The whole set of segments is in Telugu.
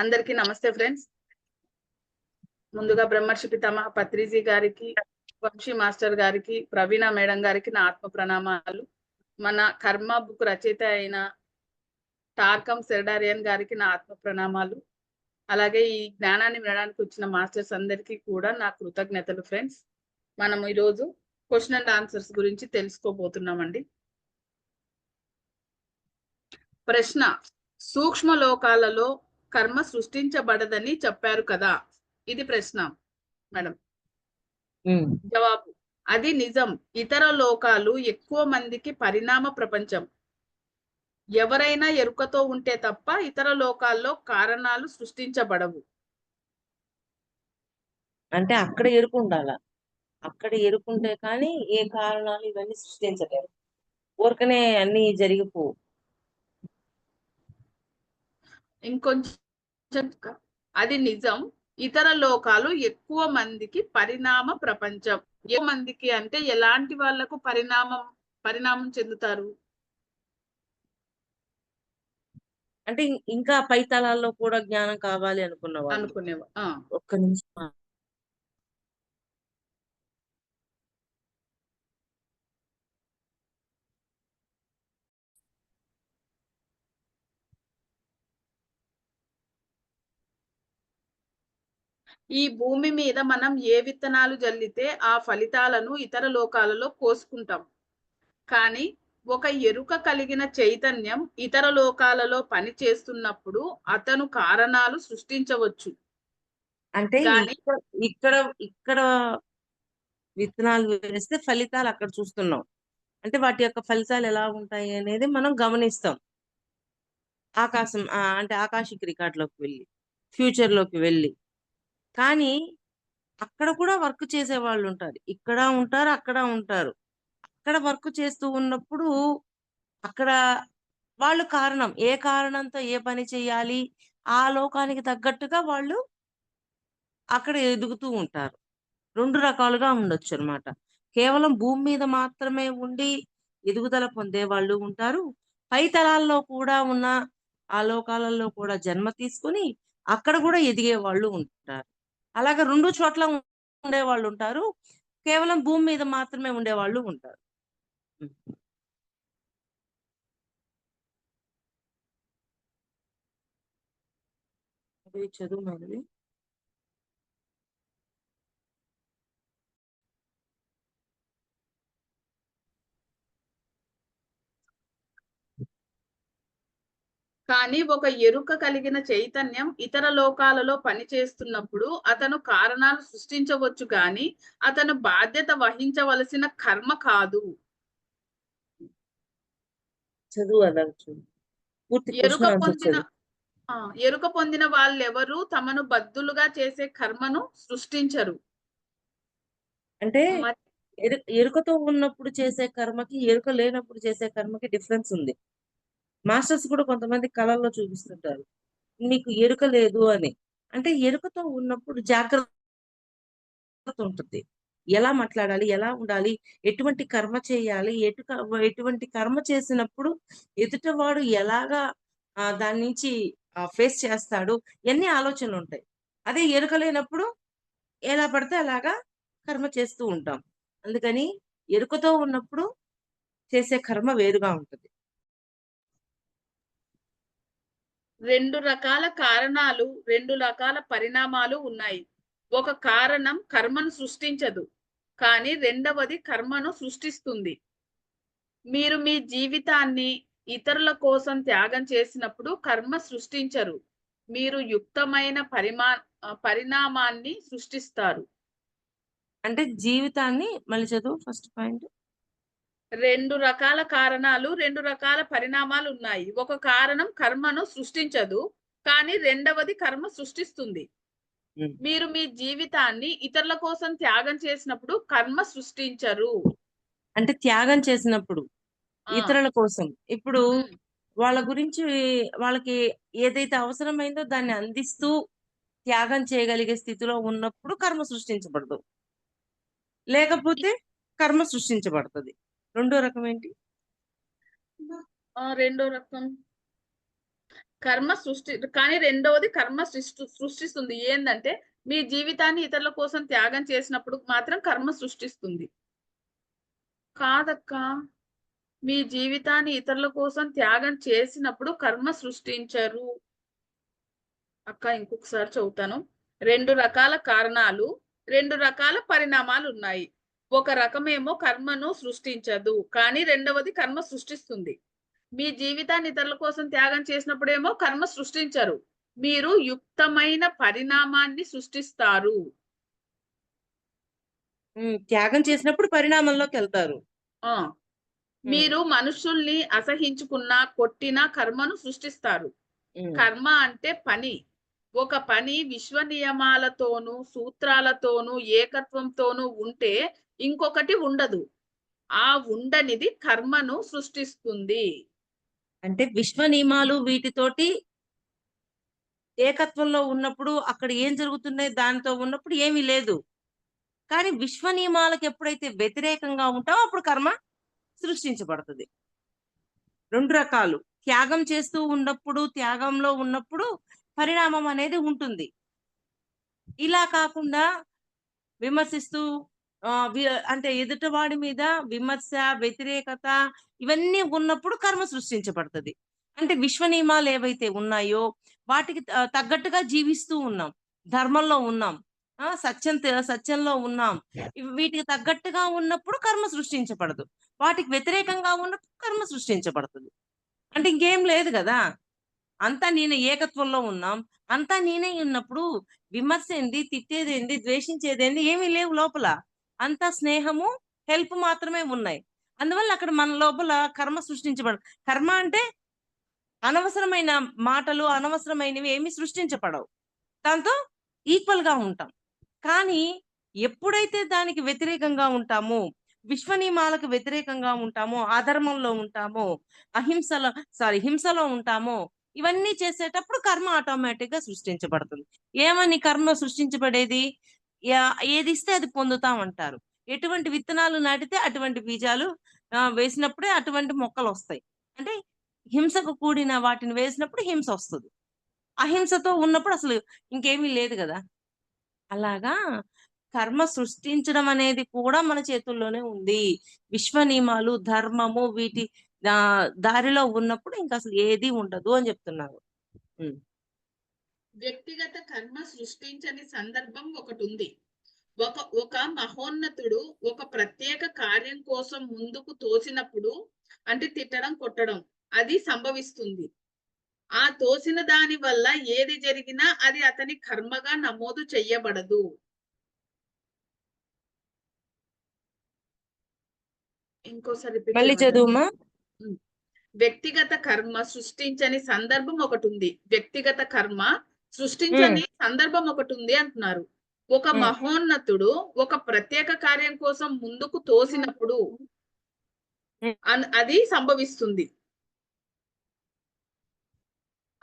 అందరికీ నమస్తే ఫ్రెండ్స్. ముందుగా బ్రహ్మర్షి పితామహ పత్రిజీ గారికి, వంశీ మాస్టర్ గారికి, ప్రవీణ మేడం గారికి నా ఆత్మ ప్రణామాలు. మన కర్మ బుక్ రచయిత అయిన టార్కం సెరడారియన్ గారికి నా ఆత్మ ప్రణామాలు. అలాగే ఈ జ్ఞానాన్ని వినడానికి వచ్చిన మాస్టర్స్ అందరికీ కూడా నా కృతజ్ఞతలు ఫ్రెండ్స్. మనం ఈరోజు క్వశ్చన్ అండ్ ఆన్సర్స్ గురించి తెలుసుకోబోతున్నామండి. ప్రశ్న: సూక్ష్మ లోకాలలో కర్మ సృష్టించబడదని చెప్పారు కదా, ఇది ప్రశ్న మేడం. జవాబు: అది నిజం. ఇతర లోకాలు ఎక్కువ మందికి పరిణామ ప్రపంచం. ఎవరైనా ఎరుకతో ఉంటే తప్ప ఇతర లోకాల్లో కారణాలు సృష్టించబడవు. అంటే అక్కడ ఎరుకు ఉండాల, అక్కడ ఎరుకుంటే కానీ ఏ కారణాలు ఇవన్నీ సృష్టించలేరు. ఊరికనే అన్ని జరిగిపోవు. ఇంకొంచెం అది నిజం. ఇతర లోకాలు ఎక్కువ మందికి పరిణామ ప్రపంచం. ఎక్కువ మందికి అంటే ఎలాంటి వాళ్లకు పరిణామం చెందుతారు అంటే ఇంకా పై తలాల్లో కూడా జ్ఞానం కావాలి అనుకున్న వాళ్ళు. ఒక్క నిమిషం. ఈ భూమి మీద మనం ఏ విత్తనాలు జల్లితే ఆ ఫలితాలను ఇతర లోకాలలో కోసుకుంటాం. కానీ ఒక ఎరుక కలిగిన చైతన్యం ఇతర లోకాలలో పని చేస్తున్నప్పుడు అతను కారణాలు సృష్టించవచ్చు. అంటే ఇక్కడ ఇక్కడ విత్తనాలు వేస్తే ఫలితాలు అక్కడ చూస్తున్నాం. అంటే వాటి యొక్క ఫలితాలు ఎలా ఉంటాయి అనేది మనం గమనిస్తాం. ఆకాశం అంటే ఆకాశిక రికార్డులోకి వెళ్ళి, ఫ్యూచర్ లోకి వెళ్ళి. కానీ అక్కడ కూడా వర్క్ చేసే వాళ్ళు ఉంటారు, ఇక్కడ ఉంటారు, అక్కడ ఉంటారు. అక్కడ వర్క్ చేస్తూ ఉన్నప్పుడు అక్కడ వాళ్ళు కారణం, ఏ కారణంతో ఏ పని చేయాలి ఆ లోకానికి తగ్గట్టుగా వాళ్ళు అక్కడ ఎదుగుతూ ఉంటారు. రెండు రకాలుగా ఉండొచ్చు అనమాట. కేవలం భూమి మీద మాత్రమే ఉండి ఎదుగుదల పొందే వాళ్ళు ఉంటారు. పై తలాల్లో కూడా ఉన్న ఆ లోకాలలో కూడా జన్మ తీసుకుని అక్కడ కూడా ఎదిగే వాళ్ళు ఉంటారు. అలాగే రెండు చోట్ల ఉండే వాళ్ళు ఉంటారు, కేవలం భూమి మీద మాత్రమే ఉండే వాళ్ళు ఉంటారు. చదువు మరి. కానీ ఒక ఎరుక కలిగిన చైతన్యం ఇతర లోకాలలో పనిచేస్తున్నప్పుడు అతను కారణాలు సృష్టించవచ్చు, కానీ అతను బాధ్యత వహించవలసిన కర్మ కాదు. చదువు ఎరుక పొందిన వాళ్ళెవరూ తమను బద్దులుగా చేసే కర్మను సృష్టించరు. అంటే ఎరుకతో ఉన్నప్పుడు చేసే కర్మకి, ఎరుక లేనప్పుడు చేసే కర్మకి డిఫరెన్స్ ఉంది. మాస్టర్స్ కూడా కొంతమంది కళల్లో చూపిస్తుంటారు, మీకు ఎరుక లేదు అని. అంటే ఎరుకతో ఉన్నప్పుడు జాగ్రత్త ఉంటుంది, ఎలా మాట్లాడాలి, ఎలా ఉండాలి, ఎటువంటి కర్మ చేయాలి, ఎటువంటి కర్మ చేసినప్పుడు ఎదుటవాడు ఎలాగా దాని నుంచి ఫేస్ చేస్తాడు, ఎన్ని ఆలోచనలు ఉంటాయి. అదే ఎరుక లేనప్పుడు ఎలా పడితే అలాగా కర్మ చేస్తూ ఉంటాం. అందుకని ఎరుకతో ఉన్నప్పుడు చేసే కర్మ వేరుగా ఉంటుంది. రెండు రకాల కారణాలు, రెండు రకాల పరిణామాలు ఉన్నాయి. ఒక కారణం కర్మను సృష్టించదు, కానీ రెండవది కర్మను సృష్టిస్తుంది. మీరు మీ జీవితాన్ని ఇతరుల కోసం త్యాగం చేసినప్పుడు కర్మ సృష్టించరు, మీరు యుక్తమైన పరిణామాన్ని సృష్టిస్తారు. అంటే జీవితాన్ని మళ్ళీ చదువు ఫస్ట్ పాయింట్. రెండు రకాల కారణాలు, రెండు రకాల పరిణామాలు ఉన్నాయి. ఒక కారణం కర్మను సృష్టించదు, కానీ రెండవది కర్మ సృష్టిస్తుంది. మీరు మీ జీవితాన్ని ఇతరుల కోసం త్యాగం చేసినప్పుడు కర్మ సృష్టించరు. అంటే త్యాగం చేసినప్పుడు ఇతరుల కోసం, ఇప్పుడు వాళ్ళ గురించి వాళ్ళకి ఏదైతే అవసరమైందో దాన్ని అందిస్తూ త్యాగం చేయగలిగే స్థితిలో ఉన్నప్పుడు కర్మ సృష్టించబడదు, లేకపోతే కర్మ సృష్టించబడుతుంది. రెండో రకం ఏంటి? రెండో రకం కర్మ సృష్టి, కానీ రెండవది కర్మ సృష్టిస్తుంది. ఏందంటే మీ జీవితాన్ని ఇతరుల కోసం త్యాగం చేసినప్పుడు మాత్రం కర్మ సృష్టిస్తుంది. కాదక్క, మీ జీవితాన్ని ఇతరుల కోసం త్యాగం చేసినప్పుడు కర్మ సృష్టించరు. అక్క ఇంకొకసారి చదువుతాను. 2 రకాల కారణాలు, 2 రకాల పరిణామాలు ఉన్నాయి. ఒక రకమేమో కర్మను సృష్టించదు, కానీ రెండవది కర్మ సృష్టిస్తుంది. మీ జీవితాన్ని ఇతరుల కోసం త్యాగం చేసినప్పుడేమో కర్మ సృష్టించరు, మీరు యుక్తమైన పరిణామాన్ని సృష్టిస్తారు. త్యాగం చేసినప్పుడు పరిణామంలోకి వెళ్తారు. మీరు మనుషుల్ని అసహించుకున్నా కొట్టినా కర్మను సృష్టిస్తారు. కర్మ అంటే పని. ఒక పని విశ్వ నియమాలతోనూ సూత్రాలతోనూ ఏకత్వంతోనూ ఉంటే ఇంకొకటి ఉండదు. ఆ ఉండనిది కర్మను సృష్టిస్తుంది. అంటే విశ్వ నియమాలు వీటితోటి ఏకత్వంలో ఉన్నప్పుడు అక్కడ ఏం జరుగుతున్నాయి దానితో ఉన్నప్పుడు ఏమీ లేదు. కానీ విశ్వ నియమాలకు ఎప్పుడైతే వ్యతిరేకంగా ఉంటామో అప్పుడు కర్మ సృష్టించబడుతుంది. 2 రకాలు. త్యాగం చేస్తూ ఉన్నప్పుడు, త్యాగంలో ఉన్నప్పుడు పరిణామం అనేది ఉంటుంది. ఇలా కాకుండా విమర్శిస్తూ అంటే ఎదుటివాడి మీద విమర్శ, వ్యతిరేకత ఇవన్నీ ఉన్నప్పుడు కర్మ సృష్టించబడుతుంది. అంటే విశ్వ నియమాలు ఏవైతే ఉన్నాయో వాటికి తగ్గట్టుగా జీవిస్తూ ఉన్నాం, ధర్మంలో ఉన్నాం, సత్యంలో ఉన్నాం. వీటికి తగ్గట్టుగా ఉన్నప్పుడు కర్మ సృష్టించబడదు. వాటికి వ్యతిరేకంగా ఉన్నప్పుడు కర్మ సృష్టించబడుతుంది. అంటే ఇంకేం లేదు కదా. అంతా నేనే ఏకత్వంలో ఉన్నాం. అంతా నేనే ఉన్నప్పుడు విమర్శ ఏంది, తిట్టేదేంది, ద్వేషించేదేంది ఏమీ లేవు లోపల. అంతా స్నేహము, హెల్ప్ మాత్రమే ఉన్నాయి. అందువల్ల అక్కడ మన లోపల కర్మ సృష్టించబడదు. కర్మ అంటే అనవసరమైన మాటలు, అనవసరమైనవి ఏమి సృష్టించబడవు. దాంతో ఈక్వల్ గా ఉంటాం. కానీ ఎప్పుడైతే దానికి వ్యతిరేకంగా ఉంటామో, విశ్వ నియమాలకు వ్యతిరేకంగా ఉంటామో, అధర్మంలో ఉంటామో, హింసలో ఉంటామో, ఇవన్నీ చేసేటప్పుడు కర్మ ఆటోమేటిక్ గా సృష్టించబడుతుంది. ఏమని కర్మ సృష్టించబడేది? ఏది ఇస్తే అది పొందుతామంటారు. ఎటువంటి విత్తనాలు నాటితే అటువంటి బీజాలు వేసినప్పుడే అటువంటి మొక్కలు వస్తాయి. అంటే హింసకు కూడిన వాటిని వేసినప్పుడు హింస వస్తుంది. అహింసతో ఉన్నప్పుడు అసలు ఇంకేమీ లేదు కదా. అలాగా కర్మ సృష్టించడం అనేది కూడా మన చేతుల్లోనే ఉంది. విశ్వ నియమాలు, ధర్మము వీటి దారిలో ఉన్నప్పుడు ఇంకా అసలు ఏది ఉండదు అని చెప్తున్నారు. వ్యక్తిగత కర్మ సృష్టించని సందర్భం ఒకటి ఉంది. ఒక మహోన్నతుడు ఒక ప్రత్యేక కార్యం కోసం ముందుకు తోసినప్పుడు, అంటే తిట్టడం, కొట్టడం, అది సంభవిస్తుంది. ఆ తోసిన దాని వల్ల ఏది జరిగినా అది అతని కర్మగా నమోదు చెయ్యబడదు. ఇంకోసారి మళ్ళీ చదువుమా. వ్యక్తిగత కర్మ సృష్టించని సందర్భం ఒకటి ఉంది. వ్యక్తిగత కర్మ సృష్టించని సందర్భం ఒకటి ఉంది అంటున్నారు. ఒక మహోన్నతుడు ఒక ప్రత్యేక కార్యం కోసం ముందుకు తోసినప్పుడు అది సంభవిస్తుంది.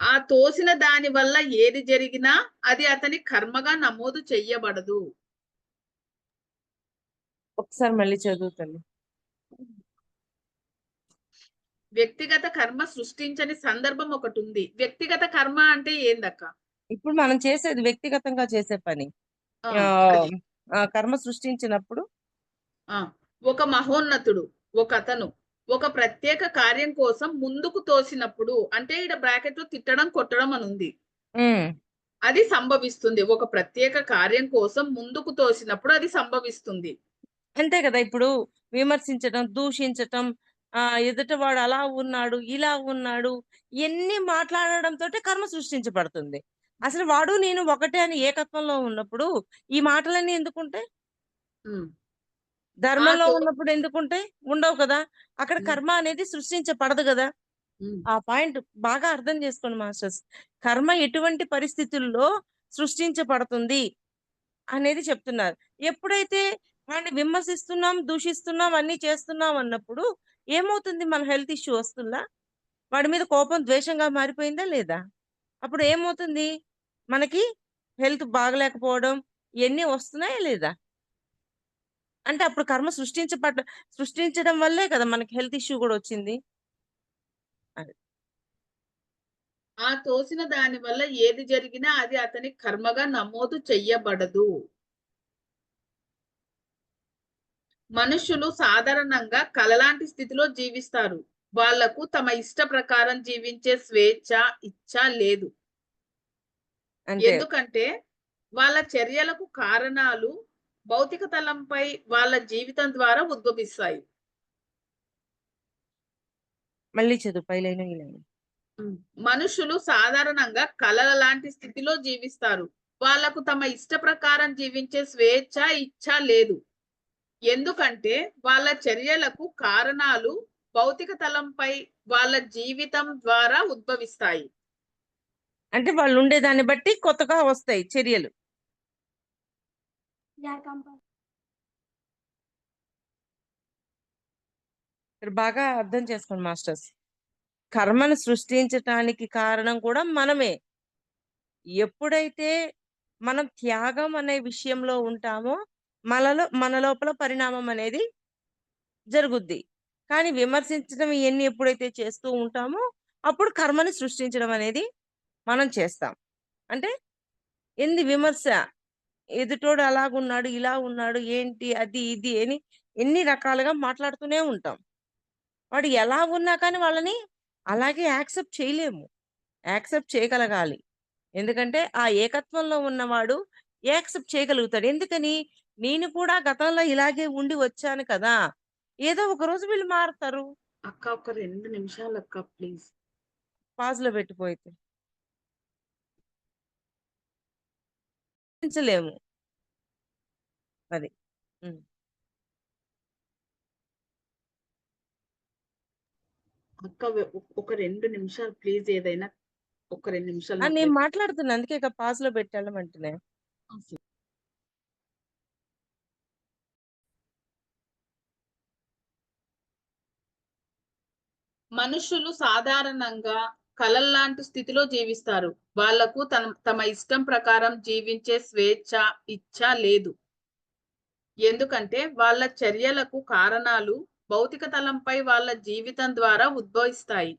ఆ తోసిన దాని వల్ల ఏది జరిగినా అది అతని కర్మగా నమోదు చెయ్యబడదు. ఒకసారి మళ్ళీ చదువుతాను. వ్యక్తిగత కర్మ సృష్టించని సందర్భం ఒకటి ఉంది. వ్యక్తిగత కర్మ అంటే ఏందక్క? ఇప్పుడు మనం చేసేది వ్యక్తిగతంగా చేసే పని. కర్మ సృష్టించినప్పుడు ఒక మహోన్నతుడు ఒక అతను ఒక ప్రత్యేక కార్యం కోసం ముందుకు తోసినప్పుడు, అంటే ఇక్కడ బ్రాకెట్ లో తిట్టడం, కొట్టడం అని ఉంది, అది సంభవిస్తుంది. ఒక ప్రత్యేక కార్యం కోసం ముందుకు తోసినప్పుడు అది సంభవిస్తుంది. అంతే కదా. ఇప్పుడు విమర్శించటం, దూషించటం, ఎదుటివాడు అలా ఉన్నాడు, ఇలా ఉన్నాడు, ఇవన్నీ మాట్లాడడంతో కర్మ సృష్టించబడుతుంది. అసలు వాడు నేను ఒకటే అని ఏకత్వంలో ఉన్నప్పుడు ఈ మాటలన్నీ ఎందుకుంటాయి? ధర్మంలో ఉన్నప్పుడు ఎందుకుంటాయి? ఉండవు కదా. అక్కడ కర్మ అనేది సృష్టించబడదు కదా. ఆ పాయింట్ బాగా అర్థం చేసుకోండి మాస్టర్స్. కర్మ ఎటువంటి పరిస్థితుల్లో సృష్టించబడుతుంది అనేది చెప్తున్నారు. ఎప్పుడైతే వాడిని విమర్శిస్తున్నాం, దూషిస్తున్నాం, అన్ని చేస్తున్నాం అన్నప్పుడు ఏమవుతుంది? మన హెల్త్ ఇష్యూ వస్తుందా? వాడి మీద కోపం ద్వేషంగా మారిపోయిందా లేదా? అప్పుడు ఏమవుతుంది? మనకి హెల్త్ బాగలేకపోవడం ఇవన్నీ వస్తున్నాయా లేదా? అంటే అప్పుడు కర్మ సృష్టించడం వల్లే కదా మనకి హెల్త్ ఇష్యూ కూడా వచ్చింది. ఆ తోసిన దాని వల్ల ఏది జరిగినా అది అతని కర్మగా నమోదు చెయ్యబడదు. మనుషులు సాధారణంగా కలలాంటి స్థితిలో జీవిస్తారు. వాళ్లకు తమ ఇష్ట ప్రకారం జీవించే స్వేచ్ఛ, ఇచ్ఛ లేదు. అంతే. ఎందుకంటే వాళ్ళ చర్యలకు కారణాలు భౌతిక తలంపై వాళ్ళ జీవితం ద్వారా ఉద్భవిస్తాయి. మళ్ళీ చదువు పై లైన్ ఈ లైన్. మనుషులు సాధారణంగా కలల లాంటి స్థితిలో జీవిస్తారు. వాళ్లకు తమ ఇష్ట ప్రకారం జీవించే స్వేచ్ఛ, ఇచ్ఛ లేదు. ఎందుకంటే వాళ్ళ చర్యలకు కారణాలు భౌతిక తలంపై వాళ్ళ జీవితం ద్వారా ఉద్భవిస్తాయి. అంటే వాళ్ళు ఉండేదాన్ని బట్టి కొత్తగా వస్తాయి చర్యలు. ఇక్కడ బాగా అర్థం చేసుకోండి మాస్టర్స్. కర్మను సృష్టించటానికి కారణం కూడా మనమే. ఎప్పుడైతే మనం త్యాగం అనే విషయంలో ఉంటామో మన లోపల పరిణామం అనేది జరుగుద్ది. కానీ విమర్శించడం ఇవన్నీ ఎప్పుడైతే చేస్తూ ఉంటామో అప్పుడు కర్మని సృష్టించడం అనేది మనం చేస్తాం. అంటే ఎంది విమర్శ, ఎదుటోడు అలాగున్నాడు, ఇలా ఉన్నాడు, ఏంటి అది ఇది అని ఎన్ని రకాలుగా మాట్లాడుతూనే ఉంటాం. వాడు ఎలా ఉన్నా కానీ వాళ్ళని అలాగే యాక్సెప్ట్ చేయలేము. యాక్సెప్ట్ చేయగలగాలి. ఎందుకంటే ఆ ఏకత్వంలో ఉన్నవాడు యాక్సెప్ట్ చేయగలుగుతాడు. ఎందుకని? నేను కూడా గతంలో ఇలాగే ఉండి వచ్చాను కదా! ఏదో ఒక రోజు వీళ్ళు మారుతారు. అక్క ఒక 2 నిమిషాలు అక్క ప్లీజ్. పాజ్‌లో పెట్టిపోయితే. ఊహించలేము. అది. హ్మ్. అక్క ఒక 2 నిమిషాలు ప్లీజ్, ఏదైనా ఒక 2 నిమిషాలు నాకు నేను మాట్లాడుతున్నా. అందుకే ఇక పాజ్‌లో పెట్టెళ్ళమంటున్నా. మనుషులు సాధారణంగా కలల్లాంటి స్థితిలో జీవిస్తారు. వాళ్లకు తమ ఇష్టం ప్రకారం జీవించే స్వేచ్ఛ, ఇచ్ఛ లేదు. ఎందుకంటే వాళ్ళ చర్యలకు కారణాలు భౌతిక తలంపై వాళ్ళ జీవితం ద్వారా ఉద్భవిస్తాయి.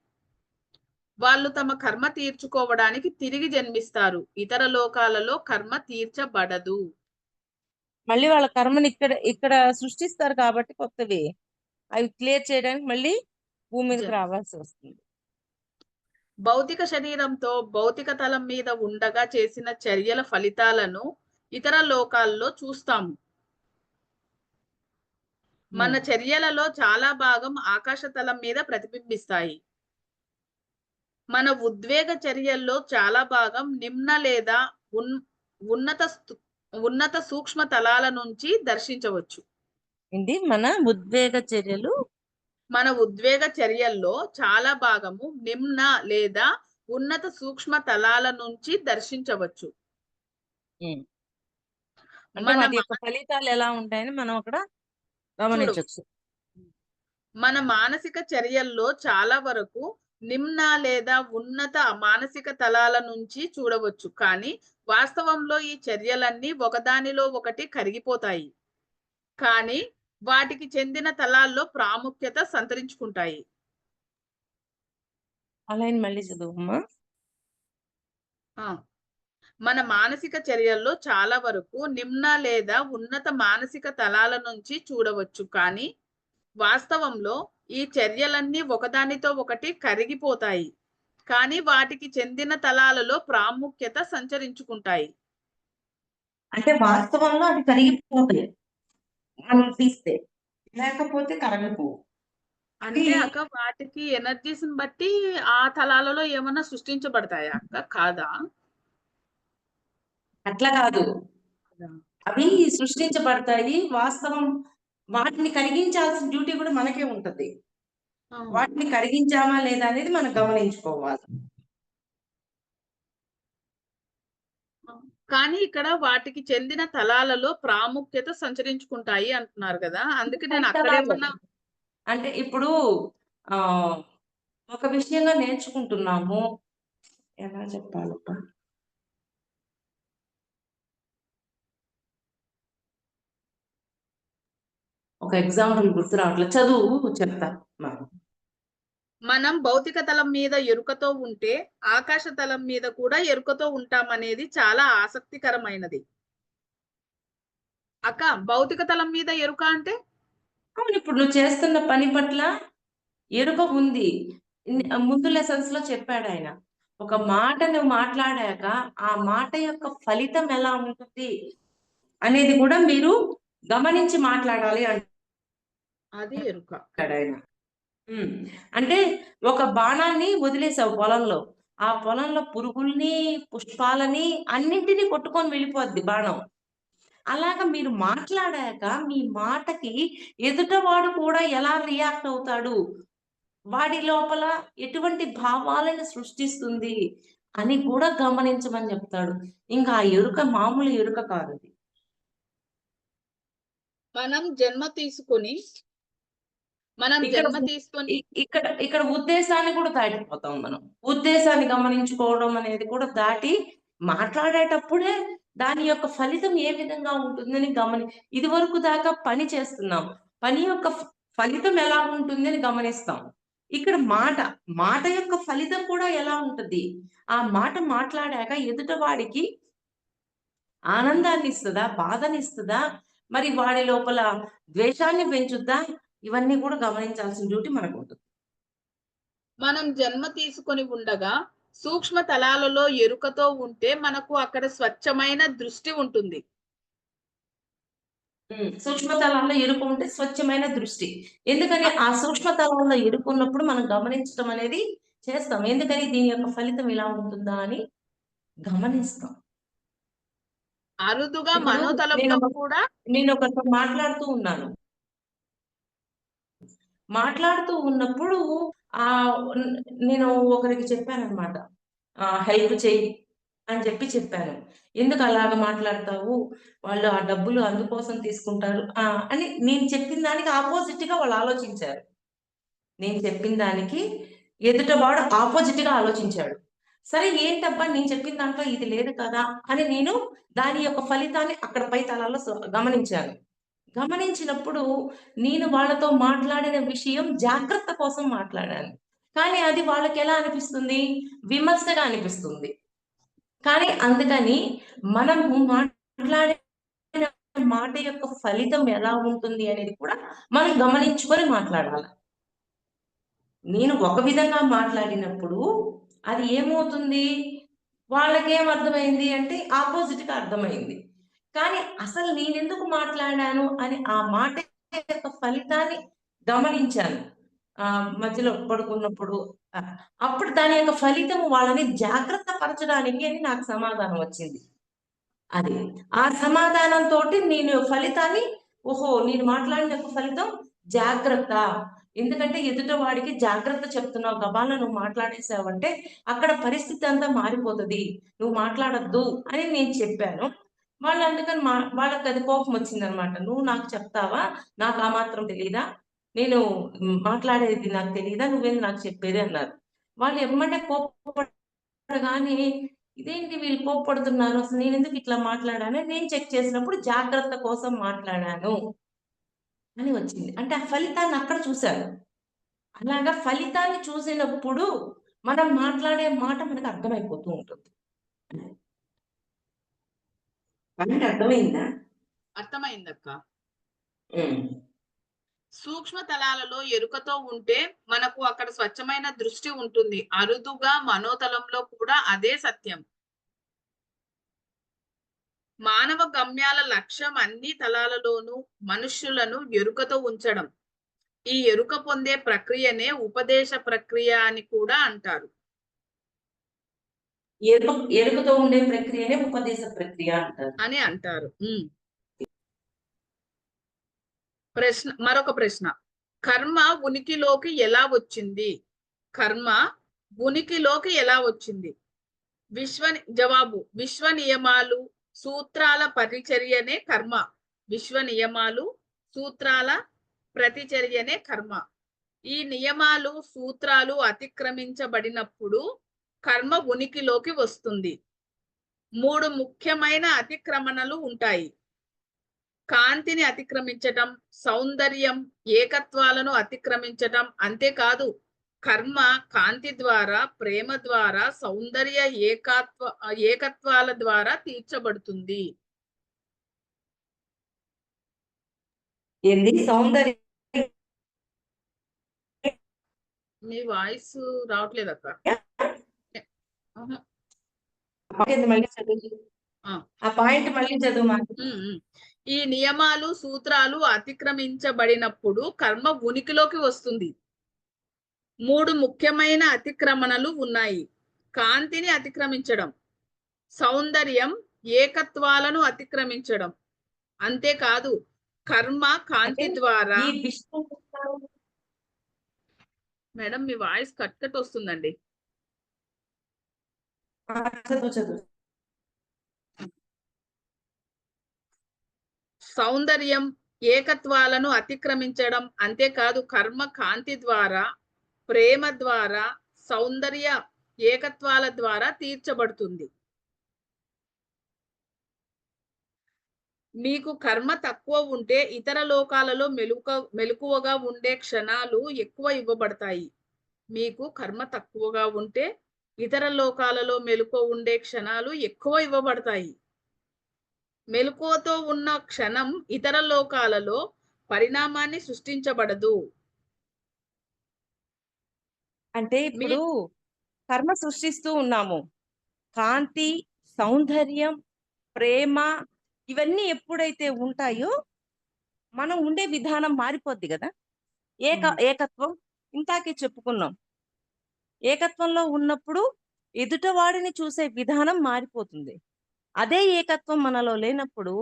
వాళ్ళు తమ కర్మ తీర్చుకోవడానికి తిరిగి జన్మిస్తారు. ఇతర లోకాలలో కర్మ తీర్చబడదు. మళ్ళీ వాళ్ళ కర్మని ఇక్కడ ఇక్కడ సృష్టిస్తారు కాబట్టి కొత్తవి. అవి క్లియర్ చేయడానికి మళ్ళీ భూమి మీదకి రావాల్సి వస్తుంది. భౌతిక శరీరంతో భౌతిక తలం మీద ఉండగా చేసిన చర్యల ఫలితాలను ఇతర లోకాల్లో చూస్తాము. మన చర్యలలో చాలా భాగం ఆకాశ తలం మీద ప్రతిబింబిస్తాయి. మన ఉద్వేగ చర్యల్లో చాలా భాగం నిమ్న లేదా ఉన్నత సూక్ష్మ తలాల నుంచి దర్శించవచ్చు. ఏంటి? మన ఉద్వేగ చర్యల్లో చాలా భాగము నిమ్న లేదా ఉన్నత సూక్ష్మ తలాల నుంచి దర్శించవచ్చు. మన ఫలితాలు ఎలా ఉంటాయని మనం అక్కడ గమనించవచ్చు. మన మానసిక చర్యల్లో చాలా వరకు నిమ్న లేదా ఉన్నత మానసిక తలాల నుంచి చూడవచ్చు. కానీ వాస్తవంలో ఈ చర్యలన్నీ ఒకదానిలో ఒకటి కరిగిపోతాయి. కానీ వాటికి చెందిన తలాల్లో ప్రాముఖ్యత సంతరించుకుంటాయి. అలాగే మళ్ళీ చదువుమా. మన మానసిక చర్యల్లో చాలా వరకు నిమ్న లేదా ఉన్నత మానసిక తలాల నుంచి చూడవచ్చు. కానీ వాస్తవంలో ఈ చర్యలన్నీ ఒకదానితో ఒకటి కరిగిపోతాయి. కానీ వాటికి చెందిన తలాలలో ప్రాముఖ్యత సంచరించుకుంటాయి. అంటే వాస్తవంలో అవి కరిగిపోతాయి మనం తీస్తే, లేకపోతే కరగిపోవు. అంటే అక్క వాటికి ఎనర్జీస్ బట్టి ఆ తలాలలో ఏమన్నా సృష్టించబడతాయా అక్క? కాదా? అట్లా కాదు, అవి సృష్టించబడతాయి. వాస్తవం వాటిని కరిగించాల్సిన డ్యూటీ కూడా మనకే ఉంటది. వాటిని కరిగించామా లేదా అనేది మనం గమనించుకోవాలి. కానీ ఇక్కడ వాటికి చెందిన తలాలలో ప్రాముఖ్యత సంచరించుకుంటాయి అంటున్నారు కదా, అందుకే నేను అక్కడేమన్నా అంటే ఇప్పుడు ఒక విషయంగా నేర్చుకుంటున్నాము, ఎలా చెప్పాలబ్బా, ఒక ఎగ్జాంపుల్ గుర్తు రావట్లేదు, చదువు చెప్తా. మనం భౌతిక తలం మీద ఎరుకతో ఉంటే ఆకాశ తలం మీద కూడా ఎరుకతో ఉంటామనేది చాలా ఆసక్తికరమైనది. అక్క, భౌతిక తలం మీద ఎరుక అంటే అవును, ఇప్పుడు నువ్వు చేస్తున్న పని పట్ల ఎరుక ఉంది. ముందు లెసన్స్ లో చెప్పాడు ఆయన, ఒక మాట నువ్వు మాట్లాడాక ఆ మాట యొక్క ఫలితం ఎలా ఉంటుంది అనేది కూడా మీరు గమనించి మాట్లాడాలి అది ఎరుక. అంటాడు ఆయన. అంటే ఒక బాణాన్ని వదిలేసావు పొలంలో, ఆ పొలంలో పురుగుల్ని పుష్పాలని అన్నింటినీ కొట్టుకొని వెళ్ళిపోద్ది బాణం. అలాగా మీరు మాట్లాడాక మీ మాటకి ఎదుటవాడు కూడా ఎలా రియాక్ట్ అవుతాడు, వాడి లోపల ఎటువంటి భావాలను సృష్టిస్తుంది అని కూడా గమనించమని చెప్తాడు. ఇంకా ఆ ఎరుక మామూలు ఎరుక కాదు అది. మనం జన్మ తీసుకొని ఇక్కడ ఇక్కడ ఉద్దేశాన్ని కూడా దాటిపోతాం మనం. ఉద్దేశాన్ని గమనించుకోవడం అనేది కూడా దాటి మాట్లాడేటప్పుడే దాని యొక్క ఫలితం ఏ విధంగా ఉంటుందని ఇది వరకు దాకా పని చేస్తున్నాం, పని యొక్క ఫలితం ఎలా ఉంటుందని గమనిస్తాం. ఇక్కడ మాట యొక్క ఫలితం కూడా ఎలా ఉంటుంది, ఆ మాట మాట్లాడాక ఎదుటవాడికి ఆనందాన్ని ఇస్తుందా, బాధని ఇస్తుందా, మరి వాడి లోపల ద్వేషాన్ని పెంచుద్దా, ఇవన్నీ కూడా గమనించాల్సిన డ్యూటీ మనకు ఉంటుంది. మనం జన్మ తీసుకొని ఉండగా సూక్ష్మ తలాలలో ఎరుకతో ఉంటే మనకు అక్కడ స్వచ్ఛమైన దృష్టి ఉంటుంది. సూక్ష్మ తలంలో ఎరుకు ఉంటే స్వచ్ఛమైన దృష్టి. ఎందుకని ఆ సూక్ష్మ తలంలో ఎరుకు ఉన్నప్పుడు మనం గమనించడం అనేది చేస్తాం. ఎందుకని దీని యొక్క ఫలితం ఇలా ఉంటుందా అని గమనిస్తాం. అరుదుగా మనోతలంలో కూడా నేను ఒకరితో మాట్లాడుతూ ఉన్నప్పుడు నేను ఒకరికి చెప్పాను అనమాట, హెల్ప్ చెయ్యి అని చెప్పాను. ఎందుకు అలాగ మాట్లాడతావు, వాళ్ళు ఆ డబ్బులు అందుకోసం తీసుకుంటారు అని నేను చెప్పిన దానికి ఆపోజిట్ గా వాళ్ళు ఆలోచించారు. నేను చెప్పిన దానికి ఎదుటవాడు ఆపోజిట్ గా ఆలోచించాడు. సరే ఏంటబ్బా నేను చెప్పిన దాంట్లో ఇది లేదు కదా అని నేను దాని యొక్క ఫలితాన్ని అక్కడ పై తలాల్లో గమనించాను. గమనించినప్పుడు నేను వాళ్ళతో మాట్లాడిన విషయం జాగ్రత్త కోసం మాట్లాడాను, కానీ అది వాళ్ళకి ఎలా అనిపిస్తుంది, విమర్శగా అనిపిస్తుంది. కానీ అందుకని మనం మాట్లాడిన మాట యొక్క ఫలితం ఎలా ఉంటుంది అనేది కూడా మనం గమనించుకొని మాట్లాడాలి. నేను ఒక విధంగా మాట్లాడినప్పుడు అది ఏమవుతుంది, వాళ్ళకేం అర్థమైంది అంటే ఆపోజిట్ గా అర్థమైంది. కానీ అసలు నేనెందుకు మాట్లాడాను అని ఆ మాట యొక్క ఫలితాన్ని గమనించాను మధ్యలో పడుకున్నప్పుడు. అప్పుడు దాని యొక్క ఫలితం వాళ్ళని జాగ్రత్త పరచడానికి అని నాకు సమాధానం వచ్చింది. అది ఆ సమాధానంతో నేను ఫలితాన్ని, ఓహో నేను మాట్లాడిన యొక్క ఫలితం జాగ్రత్త. ఎందుకంటే ఎదుట వాడికి జాగ్రత్త చెప్తున్నావు, గబాలను నువ్వు మాట్లాడేసావంటే అక్కడ పరిస్థితి అంతా మారిపోతుంది, నువ్వు మాట్లాడద్దు అని నేను చెప్పాను. వాళ్ళు అందుకని వాళ్ళకి అది కోపం వచ్చిందనమాట. నువ్వు నాకు చెప్తావా, నాకు ఆ మాత్రం తెలీదా, నేను మాట్లాడేది నాకు తెలీదా, నువ్వేంది నాకు చెప్పేది అన్నారు. వాళ్ళు ఎమ్మంటే కోపపడగానే ఇదేంటి వీళ్ళు కోపడుతున్నారు, అసలు నేను ఎందుకు ఇట్లా మాట్లాడాను, నేను చెక్ చేసినప్పుడు జాగ్రత్త కోసం మాట్లాడాను అని వచ్చింది. అంటే ఆ ఫలితాన్ని అక్కడ చూశారు. అలాగా ఫలితాన్ని చూసినప్పుడు మనం మాట్లాడే మాట మనకు అర్థమైపోతూ ఉంటుంది. అంటే అర్థమైందా? అర్థమైందక్క. సూక్ష్మ తలాలలో ఎరుకతో ఉంటే మనకు అక్కడ స్వచ్ఛమైన దృష్టి ఉంటుంది. అరుదుగా మనోతలంలో కూడా అదే సత్యం. మానవ గమ్యాల లక్ష్యం అన్ని తలాలలోనూ మనుష్యులను ఎరుకతో ఉంచడం. ఈ ఎరుక పొందే ప్రక్రియనే ఉపదేశ ప్రక్రియ అని కూడా అంటారు. ఎరుకతో ఉండే ప్రక్రియనే ఉపదేశ ప్రక్రియ అని అంటారు. మరొక ప్రశ్న, కర్మ ఉనికిలోకి ఎలా వచ్చింది? కర్మ ఉనికిలోకి ఎలా వచ్చింది? జవాబు, విశ్వ నియమాలు సూత్రాల పరిచర్యనే కర్మ. విశ్వ నియమాలు సూత్రాల ప్రతిచర్యనే కర్మ. ఈ నియమాలు సూత్రాలు అతిక్రమించబడినప్పుడు కర్మ ఉనికిలోకి వస్తుంది. 3 ముఖ్యమైన అతిక్రమణలు ఉంటాయి. కాంతిని అతిక్రమించటం, సౌందర్యం, ఏకత్వాలను అతిక్రమించటం, అంతేకాదు కర్మ కాంతి ద్వారా, ప్రేమ ద్వారా, సౌందర్య ఏకత్వాల ద్వారా తీర్చబడుతుంది. ఏంది సౌందర్య మీ వాయిస్ రావట్లేదు అక్క. ఆహా. మళ్ళీ చదువు. ఆ. ఆ పాయింట్ మళ్ళీ చదువు. ఈ నియమాలు, సూత్రాలు అతిక్రమించబడినప్పుడు కర్మ ఉనికిలోకి వస్తుంది. 3 ముఖ్యమైన అతిక్రమణలు ఉన్నాయి. కాంతిని అతిక్రమించడం, సౌందర్యం, ఏకత్వాలను అతిక్రమించడం. అంతేకాదు కర్మ కాంతి ద్వారా. మేడం మీ వాయిస్ కట్ వస్తుందండి. సౌందర్యం, ఏకత్వాలను అతిక్రమించడం. అంతేకాదు కర్మ కాంతి ద్వారా, ప్రేమ ద్వారా, సౌందర్య ఏకత్వాల ద్వారా తీర్చబడుతుంది. మీకు కర్మ తక్కువ ఉంటే ఇతర లోకాలలో మెలకువగా ఉండే క్షణాలు ఎక్కువ ఇవ్వబడతాయి. మీకు కర్మ తక్కువగా ఉంటే ఇతర లోకాలలో మెలకువ ఉండే క్షణాలు ఎక్కువ ఇవ్వబడతాయి. మెలకువతో ఉన్న క్షణం ఇతర లోకాలలో పరిణామాన్ని సృష్టించబడదు. అంటే ఇప్పుడు కర్మ సృష్టిస్తూ ఉన్నాము. కాంతి, సౌందర్యం, ప్రేమ ఇవన్నీ ఎప్పుడైతే ఉంటాయో మనం ఉండే విధానం మారిపోద్ది కదా. ఏకత్వం ఇంతాకే చెప్పుకున్నాం. ఏకత్వంలో ఉన్నప్పుడు ఎదుటవాడిని చూసే విధానం మారిపోతుంది. అదే ఏకత్వం మనలో లేనప్పుడు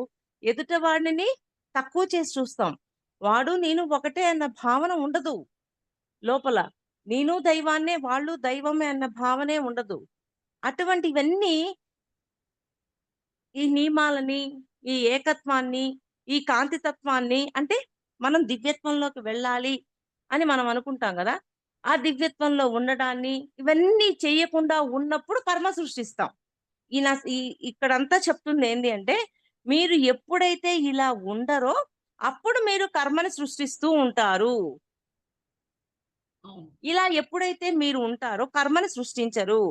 ఎదుటవాడిని తక్కువ చేసి చూస్తాం. వాడు నేను ఒకటే అన్న భావన ఉండదు. లోపల నేను దైవాన్నే, వాళ్ళు దైవమే అన్న భావనే ఉండదు. అటువంటివన్నీ ఈ నియమాలని, ఈ ఏకత్వాన్ని, ఈ కాంతితత్వాన్ని, అంటే మనం దివ్యత్వంలోకి వెళ్ళాలి అని మనం అనుకుంటాం కదా. ఆ దివ్యత్వంలో ఉండడాన్ని ఇవన్నీ చేయకుండా ఉన్నప్పుడు కర్మ సృష్టిస్తాం. ఇక్కడంతా చెప్తుంది ఏంటి అంటే, మీరు ఎప్పుడైతే ఇలా ఉండరో అప్పుడు మీరు కర్మని సృష్టిస్తూ ఉంటారు. ఇలా ఎప్పుడైతే మీరు ఉంటారో కర్మను సృష్టించరు.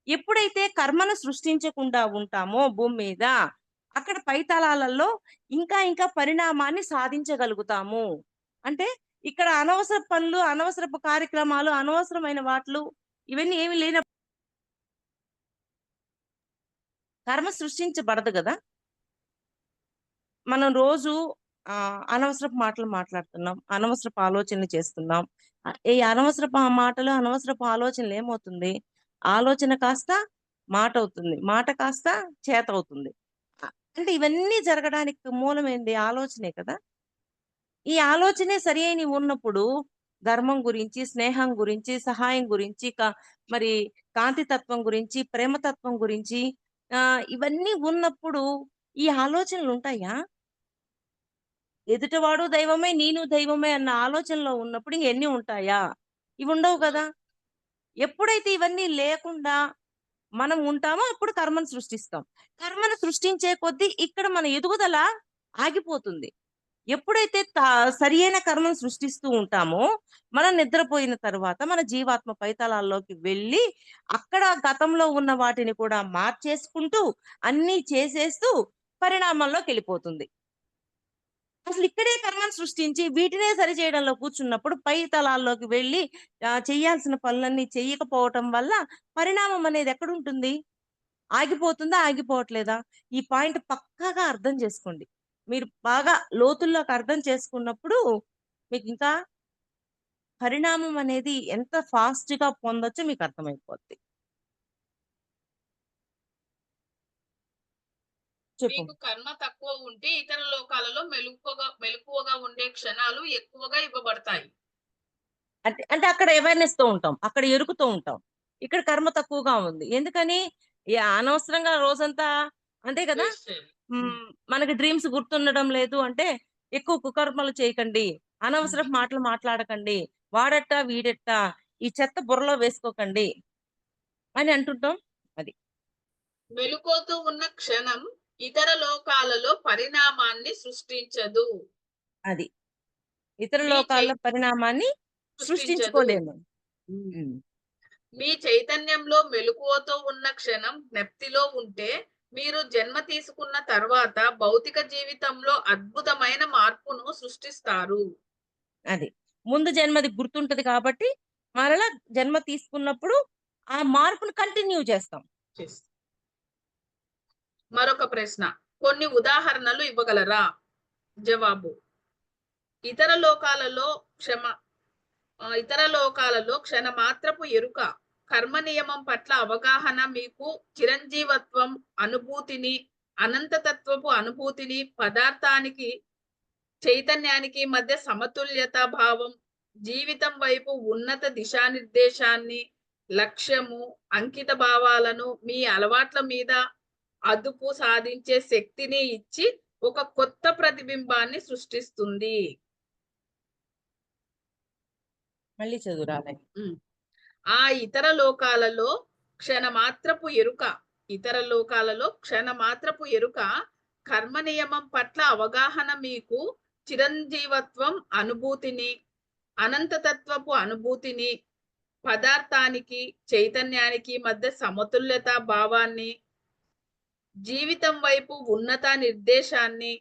ఎప్పుడైతే కర్మను సృష్టించకుండా ఉంటామో భూమి మీద, అక్కడ పైతలాలలో ఇంకా ఇంకా పరిణామాన్ని సాధించగలుగుతాము. అంటే ఇక్కడ అనవసర పనులు, అనవసరపు కార్యక్రమాలు, అనవసరమైన వాట్లు ఇవన్నీ ఏమి లేనప్పుడు కర్మ సృష్టించబడదు కదా. మనం రోజు అనవసరపు మాటలు మాట్లాడుతున్నాం, అనవసరపు ఆలోచనలు చేస్తున్నాం. ఈ అనవసరపు మాటలు, అనవసరపు ఆలోచనలు ఏమవుతుంది, ఆలోచన కాస్త మాట అవుతుంది, మాట కాస్త చేత అవుతుంది. అంటే ఇవన్నీ జరగడానికి మూలం ఏంటి? ఆలోచనే కదా. ఈ ఆలోచనే సరి అయిన ఉన్నప్పుడు ధర్మం గురించి, స్నేహం గురించి, సహాయం గురించి, మరి కాంతితత్వం గురించి, ప్రేమతత్వం గురించి ఇవన్నీ ఉన్నప్పుడు ఈ ఆలోచనలు ఉంటాయా? ఎదుటివాడు దైవమే, నేను దైవమే అన్న ఆలోచనలో ఉన్నప్పుడు ఇంకెన్ని ఉంటాయా? ఇవి ఉండవు కదా. ఎప్పుడైతే ఇవన్నీ లేకుండా మనం ఉంటామో అప్పుడు కర్మను సృష్టిస్తాం. కర్మను సృష్టించే కొద్దీ ఇక్కడ మన ఎదుగుదల ఆగిపోతుంది. ఎప్పుడైతే సరి అయిన కర్మను సృష్టిస్తూ ఉంటామో, మనం నిద్రపోయిన తర్వాత మన జీవాత్మ పైతలాల్లోకి వెళ్ళి అక్కడ గతంలో ఉన్న వాటిని కూడా మార్చేసుకుంటూ అన్నీ చేసేస్తూ పరిణామంలోకి వెళ్ళిపోతుంది. అసలు ఇక్కడే కర్మను సృష్టించి వీటినే సరి చేయడంలో కూర్చున్నప్పుడు పై తలాల్లోకి వెళ్ళి చేయాల్సిన పనులన్నీ చెయ్యకపోవటం వల్ల పరిణామం అనేది ఎక్కడుంటుంది? ఆగిపోతుందా? ఆగిపోవట్లేదా? ఈ పాయింట్ పక్కాగా అర్థం చేసుకోండి. మీరు బాగా లోతుల్లోకి అర్థం చేసుకున్నప్పుడు మీకు ఇంకా పరిణామం అనేది ఎంత ఫాస్ట్ గా పొందొచ్చో మీకు అర్థమైపోద్ది. మీకు కర్మ తక్కువ ఉంటే ఇతర లోకాలలో మెలకువగా ఉండే క్షణాలు ఎక్కువగా ఇవ్వబడతాయి. అంటే అక్కడ అవేర్నెస్ తో ఉంటాం, అక్కడ ఎరుకుతూ ఉంటాం. ఇక్కడ కర్మ తక్కువగా ఉంది. ఎందుకని? అనవసరంగా రోజంతా అంతే కదా. మనకి డ్రీమ్స్ గుర్తుండడం లేదు అంటే ఎక్కువ కుకర్మలు చేయకండి, అనవసరపు మాటలు మాట్లాడకండి, వాడట్ట వీడెట్ట ఈ చెత్త బుర్రలో వేసుకోకండి అని అంటుంటాం. అది మెలుకోతూ ఉన్న క్షణం ఇతర లోకాలలో పరిణామాన్ని సృష్టించదు. అది ఇతర లోకాల్లో పరిణామాన్ని సృష్టించుకోలేము. ఉమ్. మీ చైతన్యంలో మెలకువతో ఉన్న క్షణం జ్ఞప్తిలో ఉంటే మీరు జన్మ తీసుకున్న తర్వాత భౌతిక జీవితంలో అద్భుతమైన మార్పును సృష్టిస్తారు. అది ముందు జన్మది గుర్తుంటది కాబట్టి మరలా జన్మ తీసుకున్నప్పుడు ఆ మార్పును కంటిన్యూ చేస్తాం. మరొక ప్రశ్న, కొన్ని ఉదాహరణలు ఇవ్వగలరా? జవాబు, ఇతర లోకాలలో ఇతర లోకాలలో క్షణమాత్రపు ఎరుక, కర్మ నియమం పట్ల అవగాహన మీకు చిరంజీవత్వం అనుభూతిని, అనంతతత్వపు అనుభూతిని, పదార్థానికి చైతన్యానికి మధ్య సమతుల్యత భావం, జీవితం వైపు ఉన్నత దిశానిర్దేశాన్ని, లక్ష్యము, అంకిత భావాలను, మీ అలవాట్ల మీద అదుపు సాధించే శక్తిని ఇచ్చి ఒక కొత్త ప్రతిబింబాన్ని సృష్టిస్తుంది. మళ్ళీ చదువురాలే. ఆ ఇతర లోకాలలో క్షణమాత్రపు ఎరుక, ఇతర లోకాలలో క్షణమాత్రపు ఎరుక, కర్మ నియమం పట్ల అవగాహన మీకు చిరంజీవత్వం అనుభూతిని, అనంతతత్వపు అనుభూతిని, పదార్థానికి చైతన్యానికి మధ్య సమతుల్యత భావాన్ని, జీవితం వైపు ఉన్నత నిర్దేశాన్ని,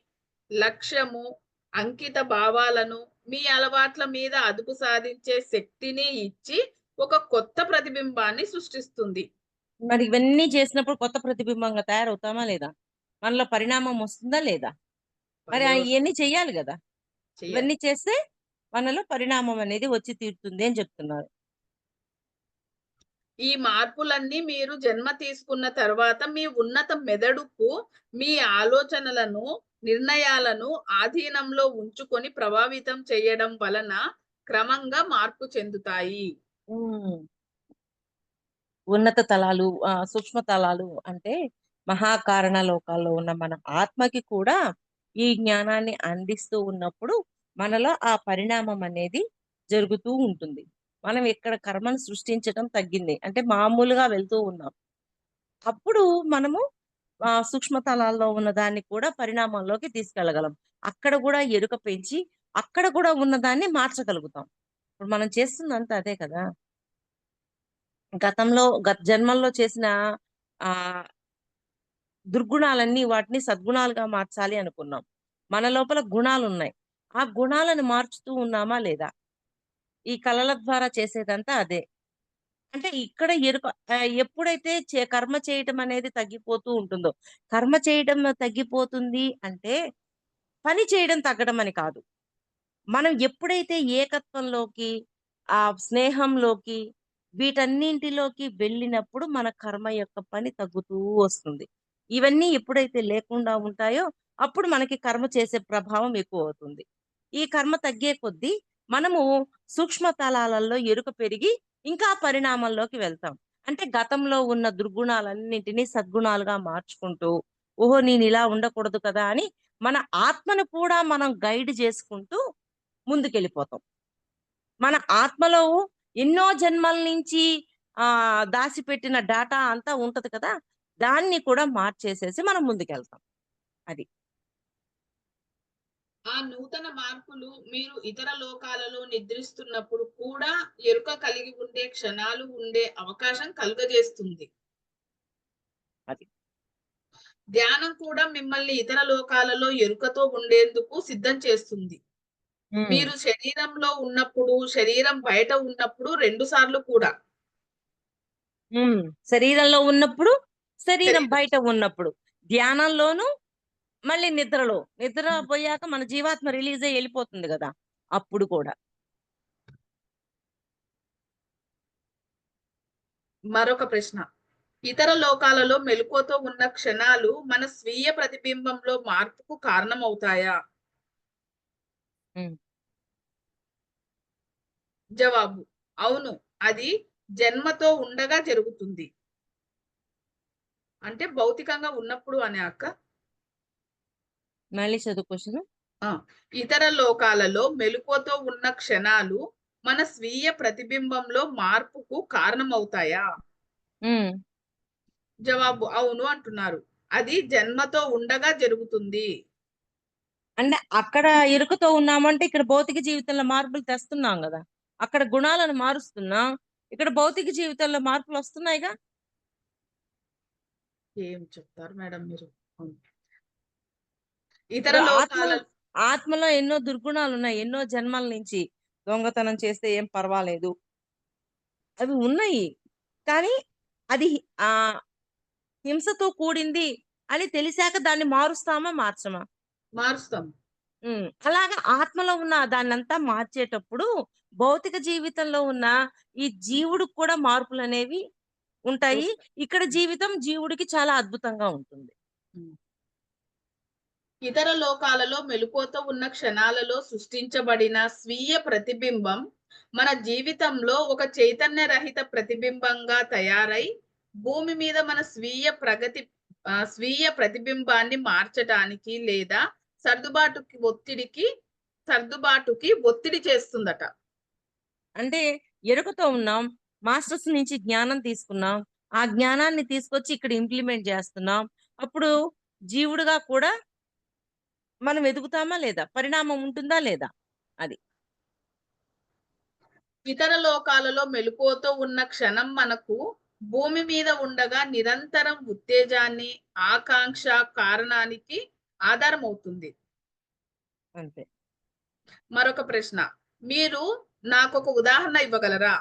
లక్ష్యము, అంకిత భావాలను, మీ అలవాట్ల మీద అదుపు సాధించే శక్తిని ఇచ్చి ఒక కొత్త ప్రతిబింబాన్ని సృష్టిస్తుంది. మరి ఇవన్నీ చేసినప్పుడు కొత్త ప్రతిబింబంగా తయారవుతామా లేదా? మనలో పరిణామం వస్తుందా లేదా? మరి ఇవన్నీ చెయ్యాలి కదా. ఇవన్నీ చేస్తే మనలో పరిణామం అనేది వచ్చి తీరుతుంది అని చెప్తున్నారు. ఈ మార్పులన్నీ మీరు జన్మ తీసుకున్న తర్వాత మీ ఉన్నత మెదడుకు మీ ఆలోచనలను, నిర్ణయాలను ఆధీనంలో ఉంచుకొని ప్రభావితం చేయడం వలన క్రమంగా మార్పు చెందుతాయి. ఉన్నత తలాలు, సూక్ష్మ తలాలు అంటే మహాకారణ లోకాల్లో ఉన్న మన ఆత్మకి కూడా ఈ జ్ఞానాన్ని అందిస్తూ ఉన్నప్పుడు మనలో ఆ పరిణామం అనేది జరుగుతూ ఉంటుంది. మనం ఇక్కడ కర్మను సృష్టించడం తగ్గింది అంటే మామూలుగా వెళ్తూ ఉన్నాం. అప్పుడు మనము సూక్ష్మ తలాల్లో ఉన్న దాన్ని కూడా పరిణామంలోకి తీసుకెళ్ళగలం. అక్కడ కూడా ఎరుక పెంచి అక్కడ కూడా ఉన్నదాన్ని మార్చగలుగుతాం. ఇప్పుడు మనం చేస్తుందంతా అదే కదా. గత జన్మల్లో చేసిన ఆ దుర్గుణాలన్నీ వాటిని సద్గుణాలుగా మార్చాలి అనుకున్నాం. మన లోపల గుణాలు ఉన్నాయి. ఆ గుణాలను మార్చుతూ ఉన్నామా లేదా? ఈ కళల ద్వారా చేసేదంతా అదే. అంటే ఇక్కడ ఎప్పుడైతే కర్మ చేయటం అనేది తగ్గిపోతూ ఉంటుందో, కర్మ చేయడం తగ్గిపోతుంది అంటే పని చేయడం తగ్గడం అని కాదు. మనం ఎప్పుడైతే ఏకత్వంలోకి, ఆ స్నేహంలోకి, వీటన్నింటిలోకి వెళ్ళినప్పుడు మన కర్మ యొక్క పని తగ్గుతూ వస్తుంది. ఇవన్నీ ఎప్పుడైతే లేకుండా ఉంటాయో అప్పుడు మనకి కర్మ చేసే ప్రభావం ఎక్కువ అవుతుంది. ఈ కర్మ తగ్గే కొద్దీ మనము సూక్ష్మ తలాలలో ఎరుక పెరిగి ఇంకా పరిణామంలోకి వెళ్తాం. అంటే గతంలో ఉన్న దుర్గుణాలన్నింటినీ సద్గుణాలుగా మార్చుకుంటూ, ఓహో నేను ఇలా ఉండకూడదు కదా అని మన ఆత్మను కూడా మనం గైడ్ చేసుకుంటూ ముందుకెళ్ళిపోతాం. మన ఆత్మలో ఎన్నో జన్మల నుంచి దాచిపెట్టిన డాటా అంతా ఉంటది కదా, దాన్ని కూడా మార్చేసేసి మనం ముందుకెళ్తాం. అది ఆ నూతన మార్పులు మీరు ఇతర లోకాలలో నిద్రిస్తున్నప్పుడు కూడా ఎరుక కలిగి ఉండే క్షణాలు ఉండే అవకాశం కలుగజేస్తుంది. అది ధ్యానం కూడా మిమ్మల్ని ఇతర లోకాలలో ఎరుకతో ఉండేందుకు సిద్ధం చేస్తుంది. మీరు శరీరంలో ఉన్నప్పుడు, శరీరం బయట ఉన్నప్పుడు 2 సార్లు కూడా. శరీరంలో ఉన్నప్పుడు, శరీరం బయట ఉన్నప్పుడు, ధ్యానంలోను, మళ్ళీ నిద్రలో. నిద్ర పోయాక మన జీవాత్మ రిలీజ్ అయ్యి వెళ్ళిపోతుంది కదా, అప్పుడు కూడా. మరొక ప్రశ్న, ఇతర లోకాలలో మెలకువతో ఉన్న క్షణాలు మన స్వీయ ప్రతిబింబంలో మార్పుకు కారణమవుతాయా? జవాబు, అవును. అది జన్మతో ఉండగా జరుగుతుంది. అంటే భౌతికంగా ఉన్నప్పుడు అనే అక్క. మళ్ళీ చదువుకోవచ్చు. ఇతర లోకాలలో మెలకువతో ఉన్న క్షణాలు మన స్వీయ ప్రతిబింబంలో మార్పుకు కారణమవుతాయా? జవాబు, అవును అంటున్నారు. అది జన్మతో ఉండగా జరుగుతుంది. అంటే అక్కడ ఎరుకతో ఉన్నామంటే ఇక్కడ భౌతిక జీవితంలో మార్పులు తెస్తున్నాం కదా, అక్కడ గుణాలను మారుస్తున్నాం, ఇక్కడ భౌతిక జీవితంలో మార్పులు వస్తున్నాయిగా. ఏం చెప్తారు మేడం మీరు? అవును. ఇతర ఇప్పుడు లోకాల ఆత్మలో ఎన్నో దుర్గుణాలు ఉన్నాయి. ఎన్నో జన్మల నుంచి దొంగతనం చేస్తే ఏం పర్వాలేదు, అవి ఉన్నాయి. కానీ అది ఆ హింసతో కూడింది అని తెలిసాక దాన్ని మారుస్తామా, మార్చమా? మారుస్తాం. అలాగా ఆత్మలో ఉన్న దాన్నంతా మార్చేటప్పుడు భౌతిక జీవితంలో ఉన్న ఈ జీవుడికి కూడా మార్పులనేవి ఉంటాయి. వస్తాం. ఇక్కడ జీవితం జీవుడికి చాలా అద్భుతంగా ఉంటుంది. ఉమ్. ఇతర లోకాలలో మెలకువతో ఉన్న క్షణాలలో సృష్టించబడిన స్వీయ ప్రతిబింబం మన జీవితంలో ఒక చైతన్య రహిత ప్రతిబింబంగా తయారై భూమి మీద మన స్వీయ ప్రతిబింబాన్ని మార్చడానికి లేదా సర్దుబాటుకి ఒత్తిడి చేస్తుందట. అంటే ఎరుకతో ఉన్నాం, మాస్టర్స్ నుంచి జ్ఞానం తీసుకున్నాం, ఆ జ్ఞానాన్ని తీసుకొచ్చి ఇక్కడ ఇంప్లిమెంట్ చేస్తున్నాం. అప్పుడు జీవుడుగా కూడా మనం ఎదుగుతామా లేదా? పరిణామం ఉంటుందా లేదా? అది. ఇతర లోకాలలో మెలకువతో ఉన్న క్షణం మనకు భూమి మీద ఉండగా నిరంతరం ఉత్తేజాన్ని, ఆకాంక్ష కారణానికి ఆధారం అవుతుంది. అంతే. మరొక ప్రశ్న, మీరు నాకు ఒక ఉదాహరణ ఇవ్వగలరా?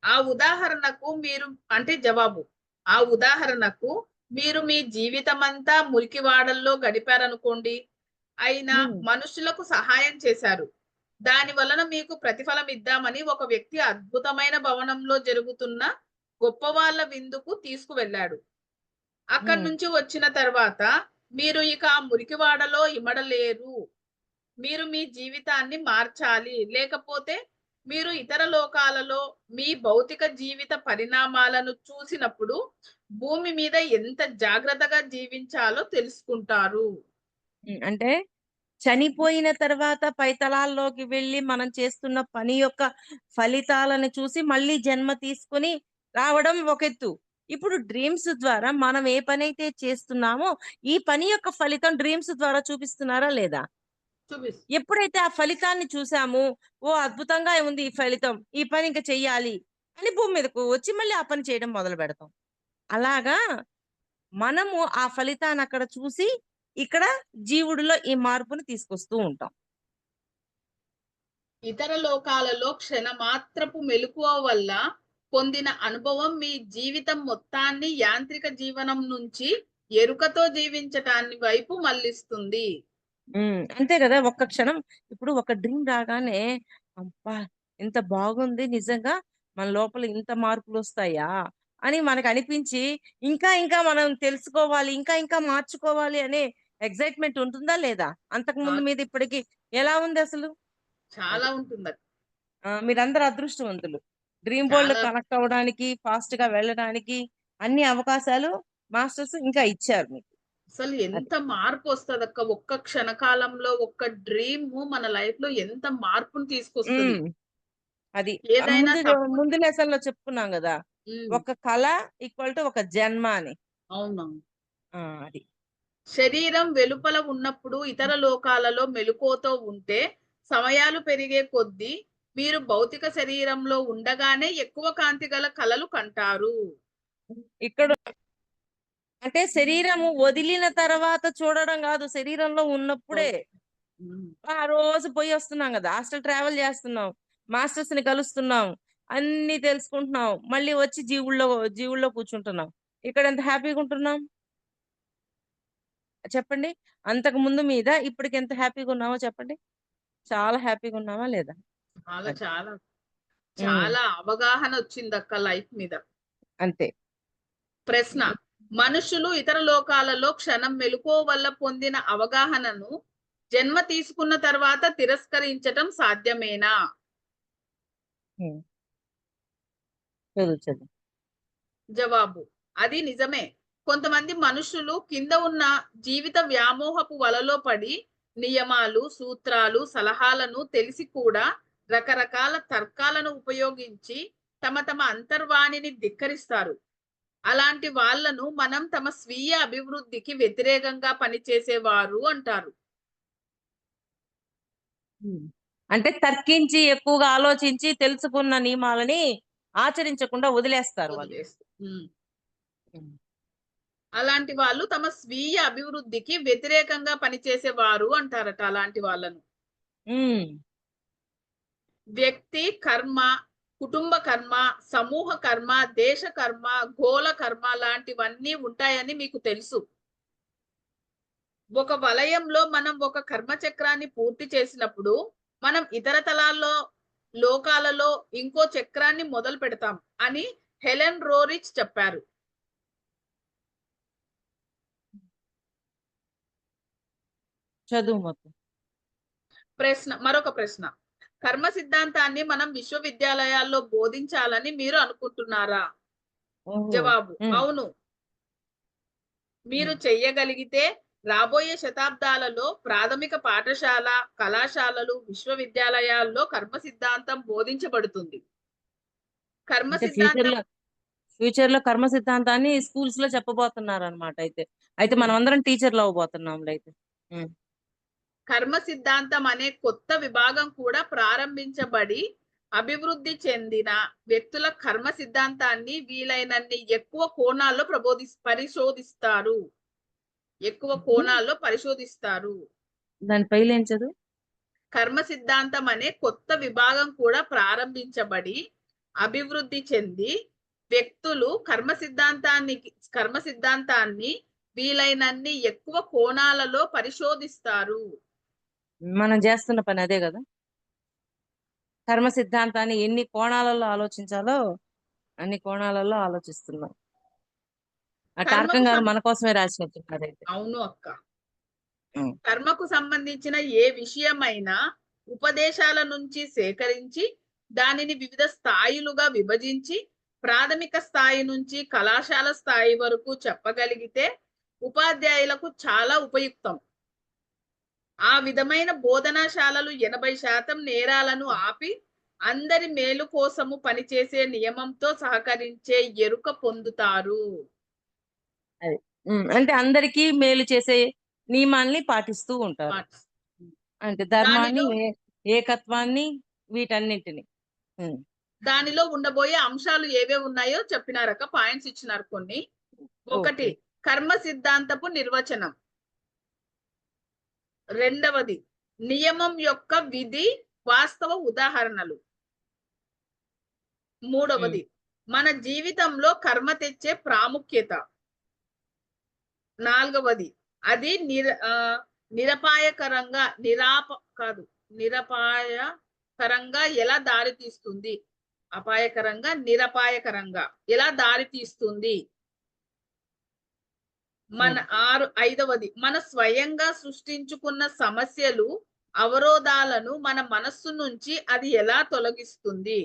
ఆ ఉదాహరణకు మీరు అంటే జవాబు. ఆ ఉదాహరణకు మీరు మీ జీవితమంతా మురికివాడల్లో గడిపారనుకోండి. అయినా మనుషులకు సహాయం చేశారు. దాని వలన మీకు ప్రతిఫలం ఇద్దామని ఒక వ్యక్తి అద్భుతమైన భవనంలో జరుగుతున్న గొప్ప వాళ్ళ విందుకు తీసుకువెళ్ళాడు. అక్కడి నుంచి వచ్చిన తర్వాత మీరు ఇక ఆ మురికివాడలో ఇమడలేరు. మీరు మీ జీవితాన్ని మార్చాలి. లేకపోతే మీరు ఇతర లోకాలలో మీ భౌతిక జీవిత పరిణామాలను చూసినప్పుడు భూమి మీద ఎంత జాగ్రత్తగా జీవించాలో తెలుసుకుంటారు. అంటే చనిపోయిన తర్వాత పైతలాల్లోకి వెళ్ళి మనం చేస్తున్న పని యొక్క ఫలితాలను చూసి మళ్ళీ జన్మ తీసుకొని రావడం ఒక ఎత్తు. ఇప్పుడు డ్రీమ్స్ ద్వారా మనం ఏ పనైతే చేస్తున్నామో ఈ పని యొక్క ఫలితం డ్రీమ్స్ ద్వారా చూపిస్తున్నారా లేదా? ఎప్పుడైతే ఆ ఫలితాన్ని చూసామో, ఓ అద్భుతంగా ఉంది ఈ ఫలితం, ఈ పని ఇంకా చెయ్యాలి అని భూమి మీదకు వచ్చి మళ్ళీ ఆ పని చేయడం మొదలు పెడతాం. అలాగా మనము ఆ ఫలితాన్ని అక్కడ చూసి ఇక్కడ జీవుడిలో ఈ మార్పుని తీసుకొస్తూ ఉంటాం. ఇతర లోకాలలో క్షణమాత్రపు మెలకువ వల్ల పొందిన అనుభవం మీ జీవితం మొత్తాన్ని యాంత్రిక జీవనం నుంచి ఎరుకతో జీవించటాన్ని వైపు మళ్ళిస్తుంది. అంతే కదా. ఒక్క క్షణం ఇప్పుడు ఒక డ్రీమ్ రాగానే అబ్బా ఇంత బాగుంది, నిజంగా మన లోపల ఇంత మార్పులు వస్తాయా అని మనకు అనిపించి ఇంకా ఇంకా మనం తెలుసుకోవాలి, ఇంకా ఇంకా మార్చుకోవాలి అనే ఎగ్జైట్మెంట్ ఉంటుందా లేదా? అంతకు ముందు మీద ఇప్పటికి ఎలా ఉంది అసలు? చాలా ఉంటుంది. మీరందరూ అదృష్టవంతులు. డ్రీమ్ వరల్డ్ చాలా కనెక్ట్ అవ్వడానికి, ఫాస్ట్ గా వెళ్ళడానికి అన్ని అవకాశాలు మాస్టర్స్ ఇంకా ఇచ్చారు మీకు. అసలు ఎంత మార్పు వస్తదక్క ఒక్క క్షణకాలంలో. ఒక్క డ్రీమ్ మన లైఫ్ లో ఎంత మార్పును తీసుకొస్తుంది. అది ఏదైనా ముందు లెసన్లో చెప్పుకున్నాం కదా, ఒక కళ ఈక్వల్ టు ఒక జన్మ అని. అవునవును. అది శరీరం వెలుపల ఉన్నప్పుడు ఇతర లోకాలలో మెలకువతో ఉంటే సమయాలు పెరిగే కొద్దీ మీరు భౌతిక శరీరంలో ఉండగానే ఎక్కువ కాంతి గల కలలు కంటారు. ఇక్కడ అంటే శరీరము వదిలిన తర్వాత చూడడం కాదు, శరీరంలో ఉన్నప్పుడే. ఆ రోజు పోయి వస్తున్నాం కదా, హాస్టల్ ట్రావెల్ చేస్తున్నాం, మాస్టర్స్ ని కలుస్తున్నాం, అన్ని తెలుసుకుంటున్నాం, మళ్ళీ వచ్చి జీవుల్లో కూర్చుంటున్నాం. ఇక్కడ ఎంత హ్యాపీగా ఉంటున్నాం చెప్పండి. అంతకు ముందు మీద ఇప్పటికి ఎంత హ్యాపీగా ఉన్నామో చెప్పండి. చాలా హ్యాపీగా ఉన్నామా లేదా? చాలా చాలా చాలా అవగాహన వచ్చింది అక్క లైఫ్ మీద. అంతే. ప్రశ్న, మనుషులు ఇతర లోకాలలో క్షణం మెలకువ వల్ల పొందిన అవగాహనను జన్మ తీసుకున్న తర్వాత తిరస్కరించటం సాధ్యమేనా? జవాబు, అది నిజమే. కొంతమంది మనుషులు కింద ఉన్న జీవిత వ్యామోహపు వలలో పడి నియమాలు, సూత్రాలు, సలహాలను తెలిసి కూడా రకరకాల తర్కాలను ఉపయోగించి తమ తమ అంతర్వాణిని ధిక్కరిస్తారు. అలాంటి వాళ్లను మనం తమ స్వీయ అభివృద్ధికి వ్యతిరేకంగా పనిచేసేవారు అంటారు. అంటే తర్కించి ఎక్కువగా ఆలోచించి తెలుసుకున్న నియమాలని ఆచరించకుండా వదిలేస్తారు వాళ్ళు. వదిలేస్తారు. ఉమ్. అలాంటి వాళ్ళు తమ స్వీయ అభివృద్ధికి వ్యతిరేకంగా పనిచేసేవారు అంటారట అలాంటి వాళ్ళను. ఉమ్. వ్యక్తి కర్మ, కుటుంబ కర్మ, సమూహ కర్మ, దేశ కర్మ, గోళ కర్మ లాంటివన్నీ ఉంటాయని మీకు తెలుసు. ఒక వలయంలో మనం ఒక కర్మ చక్రాన్ని పూర్తి చేసినప్పుడు మనం ఇతర తలాల్లో లోకాలలో ఇంకో చక్రాన్ని మొదలు పెడతాం అని హెలెన్ రోరిచ్ చెప్పారు. చదువు మొత్తం. మరొక ప్రశ్న, కర్మ సిద్ధాంతాన్ని మనం విశ్వవిద్యాలయాల్లో బోధించాలని మీరు అనుకుంటున్నారా? ఓహో. జవాబు, ఉమ్. అవును. మీరు ఉమ్. చెయ్యగలిగితే రాబోయే శతాబ్దాలలో ప్రాథమిక పాఠశాల, కళాశాలలు, విశ్వవిద్యాలయాల్లో కర్మ సిద్ధాంతం బోధించబడుతుంది. కర్మ అంటే సిద్ధాంతం ఫ్యూచర్ లో కర్మ సిద్ధాంతాన్ని స్కూల్స్ లో చెప్పబోతున్నారు అనమాట. అయితే మనం అందరం టీచర్లు అవ్వబోతున్నాం అయితే. ఉమ్. కర్మ సిద్ధాంతం అనే కొత్త విభాగం కూడా ప్రారంభించబడి అభివృద్ధి చెందిన వ్యక్తుల కర్మ సిద్ధాంతాన్ని వీలైనన్ని ఎక్కువ కోణాల్లో పరిశోధిస్తారు. ఎక్కువ కోణాల్లో పరిశోధిస్తారు. దాని పైలేం చదువు. కర్మ సిద్ధాంతం అనే కొత్త విభాగం కూడా ప్రారంభించబడి అభివృద్ధి చెంది వ్యక్తులు కర్మ సిద్ధాంతాన్ని వీలైనన్ని ఎక్కువ కోణాలలో పరిశోధిస్తారు. మనం చేస్తున్న పని అదే కదా. కర్మ సిద్ధాంతాన్ని ఎన్ని కోణాలలో ఆలోచించాలో అన్ని కోణాలలో ఆలోచిస్తున్నాం. ఆ టార్కం కర్మకు గారు సం- మన కోసమే రాసినట్టున్నారు అయితే. అవును అక్క. ఉమ్. కర్మకు సంబంధించిన ఏ విషయమైనా ఉపదేశాల నుంచి సేకరించి దానిని వివిధ స్థాయిలుగా విభజించి ప్రాథమిక స్థాయి నుంచి కళాశాల స్థాయి వరకు చెప్పగలిగితే ఉపాధ్యాయులకు చాలా ఉపయుక్తం. ఆ విధమైన బోధనాశాలలు 80% నేరాలను ఆపి అందరి మేలు కోసము పనిచేసే నియమంతో సహకరించే ఎరుక పొందుతారు. అది. అంటే అందరికీ మేలు చేసే నియమాల్ని పాటిస్తూ ఉంటారు. అంటే ధర్మాన్ని, దానిలో ఏకత్వాన్ని, వీటన్నింటిని. ఉమ్. దానిలో ఉండబోయే అంశాలు ఏవే ఉన్నాయో చెప్పినారక, పాయింట్స్ ఇచ్చినారు కొన్ని. ఒకటి, ఓకే. కర్మ సిద్ధాంతపు నిర్వచనం. రెండవది, నియమం యొక్క విధి వాస్తవ ఉదాహరణలు. మూడవది, మన జీవితంలో కర్మ తెచ్చే ప్రాముఖ్యత. నాలుగవది, అది నిరపాయకరంగా ఎలా దారితీస్తుంది, అపాయకరంగా నిరపాయకరంగా ఎలా దారితీస్తుంది. ఐదవది, మన స్వయంగా సృష్టించుకున్న సమస్యలు, అవరోధాలను మన మనస్సు నుంచి అది ఎలా తొలగిస్తుంది.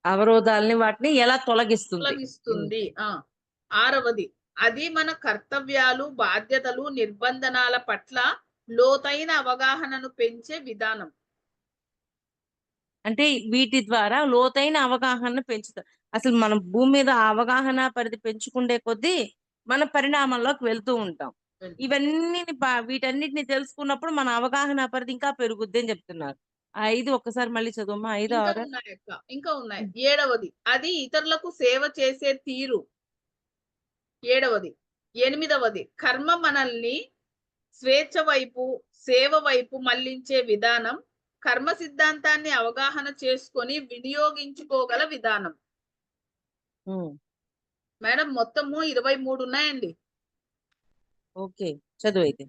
అవరోధాలని వాటిని ఎలా తొలగిస్తుంది. ఆరవది, అది మన కర్తవ్యాలు, బాధ్యతలు, నిర్బంధనాల పట్ల లోతైన అవగాహనను పెంచే విధానం. అంటే వీటి ద్వారా లోతైన అవగాహన పెంచుతారు. అసలు మనం భూమి మీద అవగాహన పరిధి పెంచుకుండే కొద్దీ మన పరిణామంలోకి వెళ్తూ ఉంటాం. వీటన్నిటిని తెలుసుకున్నప్పుడు మన అవగాహన పరిధి ఇంకా పెరుగుద్ది అని చెప్తున్నారు. ఆ 5 ఒక్కసారి మళ్ళీ చదువమ్మా. 5, 6. ఇంకా ఉన్నాయి. ఏడవది, అది ఇతరులకు సేవ చేసే తీరు. ఏడవది. ఎనిమిదవది, కర్మ మనల్ని స్వేచ్ఛ వైపు, సేవ వైపు మళ్లించే విధానం. కర్మ సిద్ధాంతాన్ని అవగాహన చేసుకొని వినియోగించుకోగల విధానం. మేడం మొత్తము 23 ఉన్నాయండి. ఓకే, చదువు అయితే.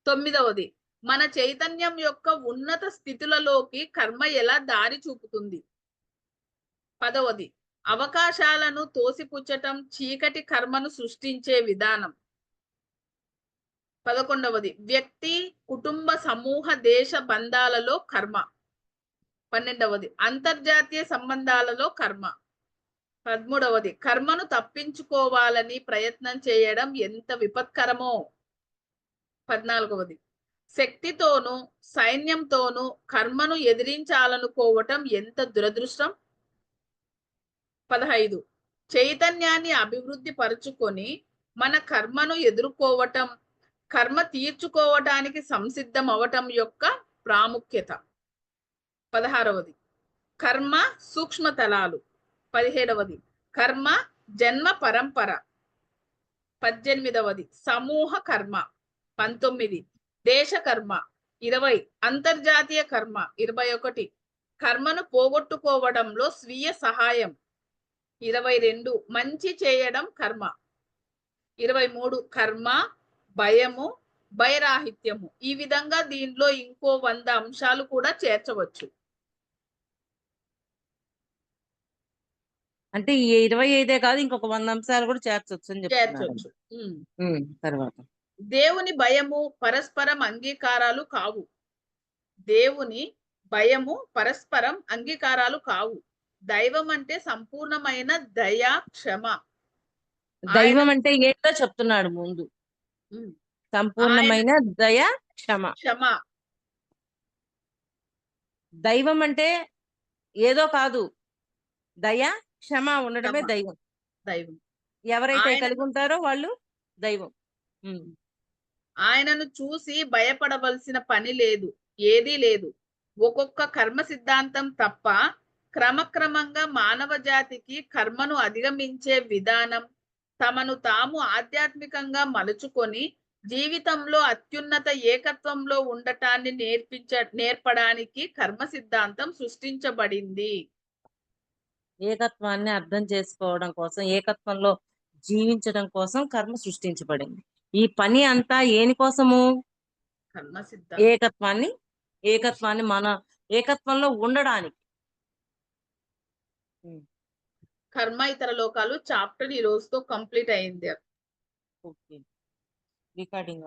తొమ్మిదవది, మన చైతన్యం యొక్క ఉన్నత స్థితులలోకి కర్మ ఎలా దారి చూపుతుంది. పదవది, అవకాశాలను తోసిపుచ్చటం చీకటి కర్మను సృష్టించే విధానం. 11వది, వ్యక్తి, కుటుంబ, సమూహ, దేశ బంధాలలో కర్మ. 12వది, అంతర్జాతీయ సంబంధాలలో కర్మ. 13వది, కర్మను తప్పించుకోవాలని ప్రయత్నం చేయడం ఎంత విపత్కరమో. 14వది, శక్తితోనూ సైన్యంతోనూ కర్మను ఎదిరించాలనుకోవటం ఎంత దురదృష్టం. 15, చైతన్యాన్ని అభివృద్ధి పరుచుకొని మన కర్మను ఎదుర్కోవటం, కర్మ తీర్చుకోవటానికి సంసిద్ధం అవటం యొక్క ప్రాముఖ్యత. 16వది, కర్మ సూక్ష్మ తలాలు. 17వది కర్మ జన్మ పరంపర. 18వది సమూహ కర్మ. 19 దేశ కర్మ. 20 అంతర్జాతీయ కర్మ. 21 కర్మను పోగొట్టుకోవడంలో స్వీయ సహాయం. 22 మంచి చేయడం కర్మ. 23 కర్మ భయము భయరాహిత్యము. ఈ విధంగా దీనిలో ఇంకో 100 అంశాలు కూడా చేర్చవచ్చు. అంటే ఈ 25 కాదు ఇంకొక 100 అంశాలు కూడా చేర్చొచ్చు అని చెప్తున్నారు. చేర్చవచ్చు. తర్వాత దేవుని భయము పరస్పరం అంగీకారాలు కావు. దేవుని భయము పరస్పరం అంగీకారాలు కావు. దైవం అంటే సంపూర్ణమైన దయా క్షమ. దైవం అంటే ఏంటో చెప్తున్నాడు ముందు. సంపూర్ణమైన దయ క్షమ. దైవం అంటే ఏదో కాదు, దయ క్షమ ఉండడమే దైవం. దైవం ఎవరైతే కలిగి ఉంటారో వాళ్ళు దైవం. ఆయనను చూసి భయపడవలసిన పని లేదు, ఏదీ లేదు. ఒక్కొక్క కర్మ సిద్ధాంతం తప్ప క్రమక్రమంగా మానవ జాతికి కర్మను అధిగమించే విధానం, తమను తాము ఆధ్యాత్మికంగా మలుచుకొని జీవితంలో అత్యున్నత ఏకత్వంలో ఉండటాన్ని నేర్పడానికి కర్మ సిద్ధాంతం సృష్టించబడింది. ఏకత్వాన్ని అర్థం చేసుకోవడం కోసం, ఏకత్వంలో జీవించడం కోసం కర్మ సృష్టించబడింది. ఈ పని అంతా ఏని కోసము? కర్మ సిద్ధాంతం. ఏకత్వాన్ని మన ఏకత్వంలో ఉండడానికి. కర్మ ఇతర లోకాలు చాప్టర్ ఈ రోజుతో కంప్లీట్ అయింది. Okay, recording